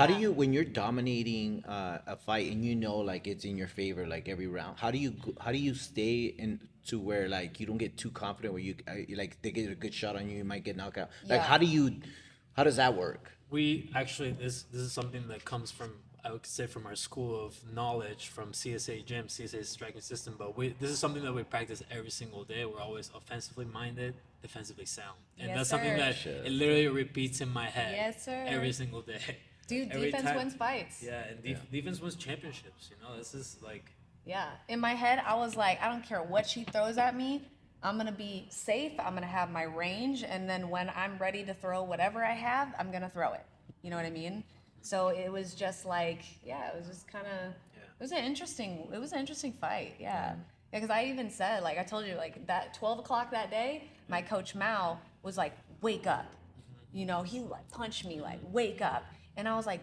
How do you, when you're dominating a fight and you know like it's in your favor like every round? How do you stay in to where like you don't get too confident where like they get a good shot on you, you might get knocked out. Like Yeah. how does that work? We actually, this is something that comes from, I would say, from our school of knowledge from CSA gym, CSA striking system. But this is something that we practice every single day. We're always offensively minded, defensively sound, and Yes, that's something sir. that Shit. it literally repeats in my head. Yes, sir. Every single day. Dude, Every defense time- wins fights. Yeah, and defense wins championships. You know, this is like. Yeah. In my head, I was like, I don't care what she throws at me. I'm going to be safe. I'm going to have my range. And then when I'm ready to throw whatever I have, I'm going to throw it. You know what I mean? So it was just like, yeah, it was just kind of, it was an interesting fight. Yeah. Because I even said, like, I told you, like, that 12 o'clock that day, my coach Mao was like, wake up. You know, he like punched me, like, wake up. And I was like,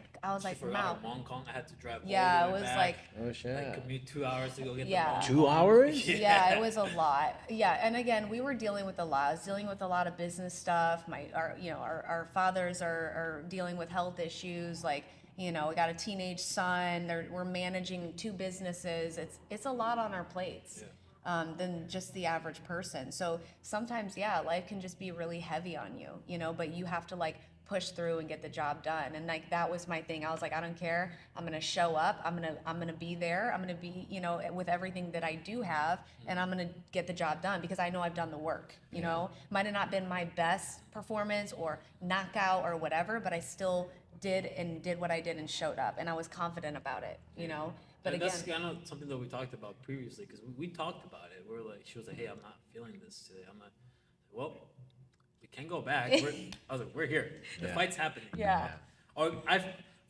For Mao. out of Hong Kong, I had to drive. Yeah, all it the way was back, like, Oh shit. like commute 2 hours to go get Yeah. the 2 hours? yeah, it was a lot. Yeah, and again, we were dealing with a lot. I was dealing with a lot of business stuff. Our fathers are dealing with health issues. Like, you know, we got a teenage son. We're managing two businesses. It's a lot on our plates. Than just the average person. So sometimes, yeah, life can just be really heavy on you, you know, but you have to like push through and get the job done. And like that was my thing. I was like, I don't care. I'm gonna show up. I'm gonna be there. I'm gonna be, you know, with everything that I do have, and I'm gonna get the job done because I know I've done the work. You know, might have not been my best performance or knockout or whatever, but I still did what I did and showed up, and I was confident about it. You know. But and again, that's kind of something that we talked about previously because we talked about it. We were like, she was like, "Hey, I'm not feeling this today." I'm like, "Well, we can go back." I was like, "We're here. The Yeah. fight's happening." yeah. Or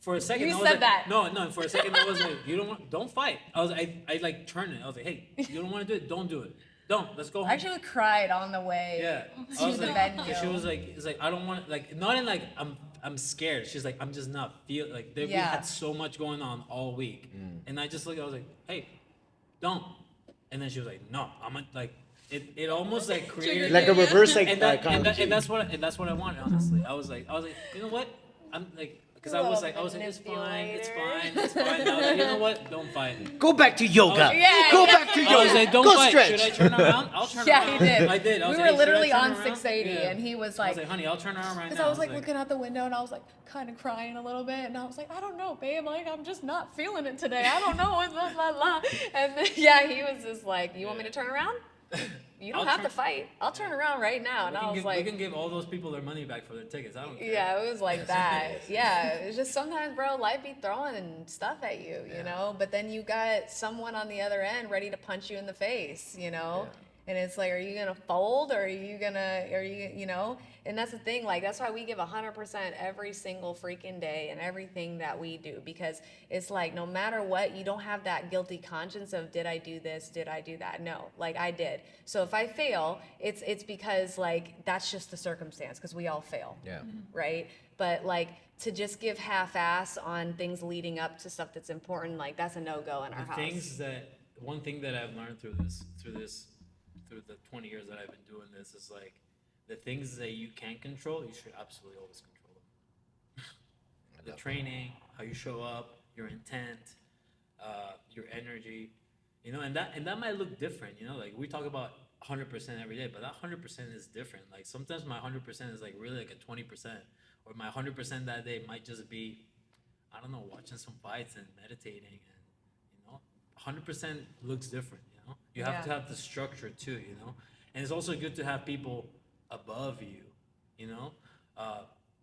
for a second, You I was said like, that. No. For a second, I was like, don't fight. I like turned it. I was like, "Hey, you don't want to do it? Don't do it. Don't. Let's go home." I actually cried on the way Yeah. to I was the like, venue. She was like, it's like I don't want like not in like I'm scared. She's like, I'm just not feel like we Yeah. had so much going on all week, and I just I was like, hey, don't. And then she was like, no, I'm like it almost like created Like a reverse and psychology. that's what I wanted honestly. I was like, you know what? I'm like. Because I was like, it's fine. I was like, you know what? Don't fight. Go back to yoga. Yeah, Go yeah. back to I was yoga. like, don't Go fight. stretch. Should I turn around? I'll turn Yeah, around. he did. I did. I was We like, were "Hey, should I literally turn on around?" 680, Yeah. and he was I was like, like, honey, I'll turn around right now. because I was like looking out the window, and I was like kind of crying a little bit, and I was like, I don't know, babe, like I'm just not feeling it today. I don't know, blah blah blah. And then, yeah, he was just like, you want me to turn around? You don't I'll have turn- to fight. I'll turn around right now. And I was we like, can give all those people their money back for their tickets. I don't care. yeah, it was like that. Yeah, it's just sometimes, bro, life be throwing stuff at you, you know. But then you got someone on the other end ready to punch you in the face, you know. And it's like, are you gonna fold, or are you, you know? And that's the thing. Like, that's why we give 100% every single freaking day and everything that we do, because it's like no matter what, you don't have that guilty conscience of did I do this, did I do that? No, like I did. So if I fail, it's because like that's just the circumstance, because we all fail. Yeah. Right? But like to just give half-ass on things leading up to stuff that's important, like that's a no-go in our The house. things that one thing that I've learned through the 20 years that I've been doing this is like the things that you can't control, you should absolutely always control them. The training, how you show up, your intent, your energy, you know, and that might look different, you know, like we talk about 100% every day, but that 100% is different. Like sometimes my 100% is like really like a 20%, or my 100% that day might just be, I don't know, watching some fights and meditating, and you know, 100% looks different. You know, you have to Yeah. have the structure too. You know, and it's also good to have people above you. You know,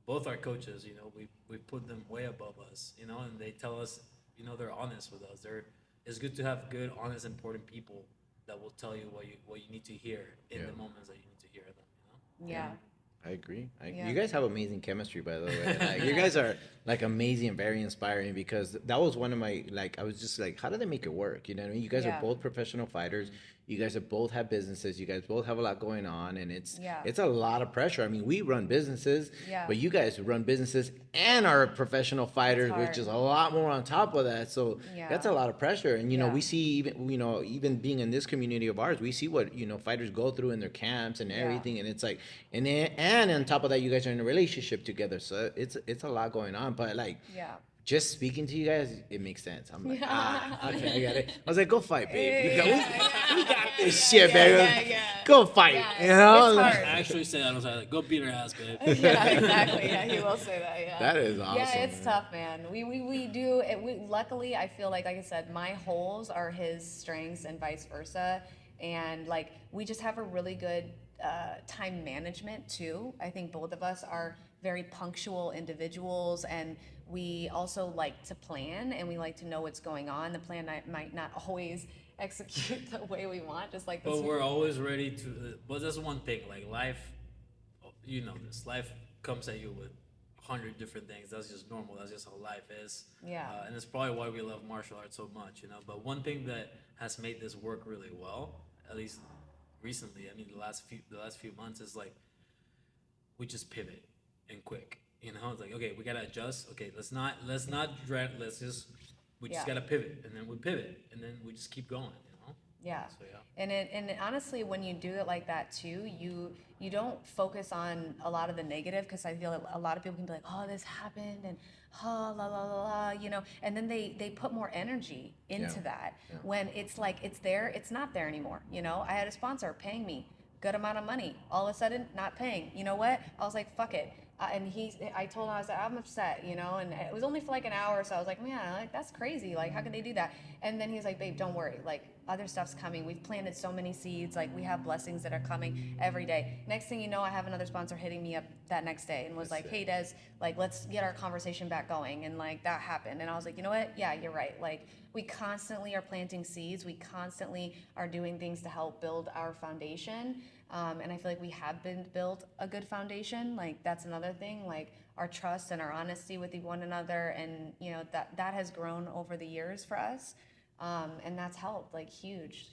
both our coaches. You know, we put them way above us. You know, and they tell us. You know, they're honest with us. It's good to have good, honest, important people that will tell you what you need to hear in Yeah. the moments that you need to hear them. You know. Yeah. I agree. Yeah. You guys have amazing chemistry, by the way. Like, you guys are like amazing and very inspiring, because that was one of my like. I was just like, how do they make it work? You know what I mean? You guys Yeah. are both professional fighters. You guys have both have businesses. You guys both have a lot going on, and Yeah. it's a lot of pressure. I mean, we run businesses, Yeah. but you guys run businesses and are professional fighters, which hard. is a lot more on top of that. So Yeah. that's a lot of pressure. And you know, Yeah. we see even being in this community of ours, we see what fighters go through in their camps and Yeah. everything, and it's like, and on top of that, you guys are in a relationship together, so it's a lot going on. But like, Yeah. just speaking to you guys, it makes sense. I'm like, okay, I got it. I was like, go fight, babe. We got this shit, baby. Go fight. Yeah, You know? it's I hard. actually say that on the side, like, go beat her ass, babe. Yeah, exactly. Yeah, he will say that. Yeah. That is awesome. Yeah, it's man. tough, man. We do it. Luckily, I feel like I said, my holes are his strengths and vice versa, and like we just have a really good time management too. I think both of us are very punctual individuals, and we also like to plan, and we like to know what's going on. The plan might not always execute the way we want, just like this. But we're always ready to. But that's one thing. Like life, you know, this life comes at you with 100 different things. That's just normal. That's just how life is. Yeah. And it's probably why we love martial arts so much, you know. But one thing that has made this work really well, at least recently, I mean, the last few months, is like we just pivot and quick. You know, it's like, okay, we gotta adjust. Okay, let's not dread. We just Yeah. gotta pivot, and then we pivot, and then we just keep going. You know. Yeah. So yeah. And honestly, when you do it like that too, you don't focus on a lot of the negative, because I feel like a lot of people can be like, oh, this happened, and la la la la, you know, and then they put more energy into Yeah. that when it's like it's there, it's not there anymore. You know, I had a sponsor paying me good amount of money, all of a sudden not paying. You know what? I was like, fuck it. I told him, I was like, I'm upset, you know, and it was only for like an hour, so I was like, man, like that's crazy, like how could they do that? And then he's like, babe, don't worry, like other stuff's coming. We've planted so many seeds, like we have blessings that are coming every day. Next thing you know, I have another sponsor hitting me up that next day and was like, hey Des, like let's get our conversation back going, and like that happened, and I was like, you know what? Yeah, you're right. Like we constantly are planting seeds. We constantly are doing things to help build our foundation. And I feel like we have been built a good foundation. Like that's another thing, like our trust and our honesty with one another. And you know, that has grown over the years for us. And that's helped like huge.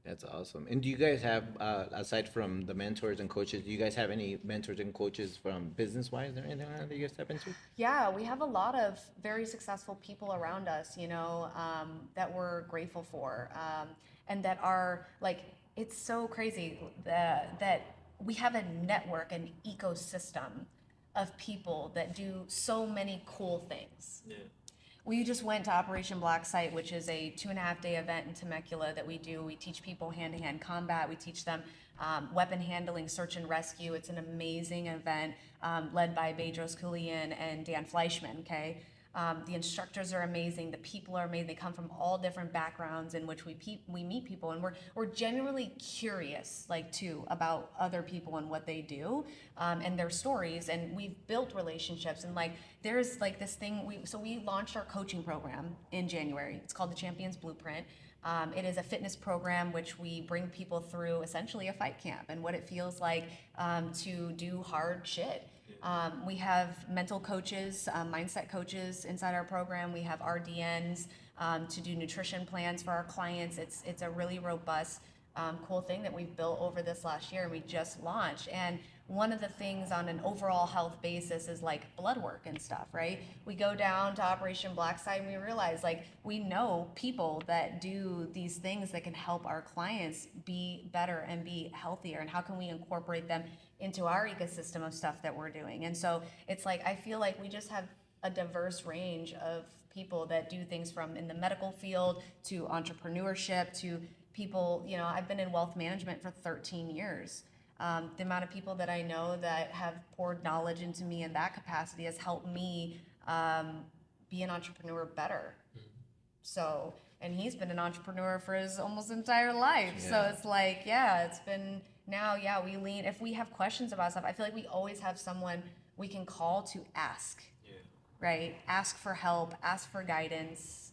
That's awesome. And do you guys have, aside from the mentors and coaches, do you guys have any mentors and coaches from business wise or anything like that you guys step into? Yeah, we have a lot of very successful people around us, you know, that we're grateful for, and that are like, it's so crazy that we have a network, an ecosystem of people that do so many cool things. Yeah. We just went to Operation Black Site, which is a 2.5-day event in Temecula that we do. We teach people hand-to-hand combat. We teach them weapon handling, search and rescue. It's an amazing event led by Bedros Keuilian and Dan Fleischman, okay? The instructors are amazing. The people are amazing. They come from all different backgrounds in which we meet people, and we're genuinely curious, like too, about other people and what they do, and their stories. And we've built relationships. And like there's like this thing. We launched our coaching program in January. It's called the Champions Blueprint. It is a fitness program which we bring people through essentially a fight camp and what it feels like to do hard shit. We have mental coaches, mindset coaches inside our program. We have RDNs to do nutrition plans for our clients. It's a really robust, cool thing that we've built over this last year, and we just launched. And one of the things on an overall health basis is like blood work and stuff, right? We go down to Operation Black Site and we realize like we know people that do these things that can help our clients be better and be healthier, and how can we incorporate them into our ecosystem of stuff that we're doing. And so it's like I feel like we just have a diverse range of people that do things from in the medical field to entrepreneurship to people, you know, I've been in wealth management for 13 years. The amount of people that I know that have poured knowledge into me in that capacity has helped me be an entrepreneur better. So, and he's been an entrepreneur for his almost entire life. Yeah. So it's like, yeah, it's been now, yeah, we lean, if we have questions about stuff, I feel like we always have someone we can call to ask, Yeah. right? Ask for help, ask for guidance.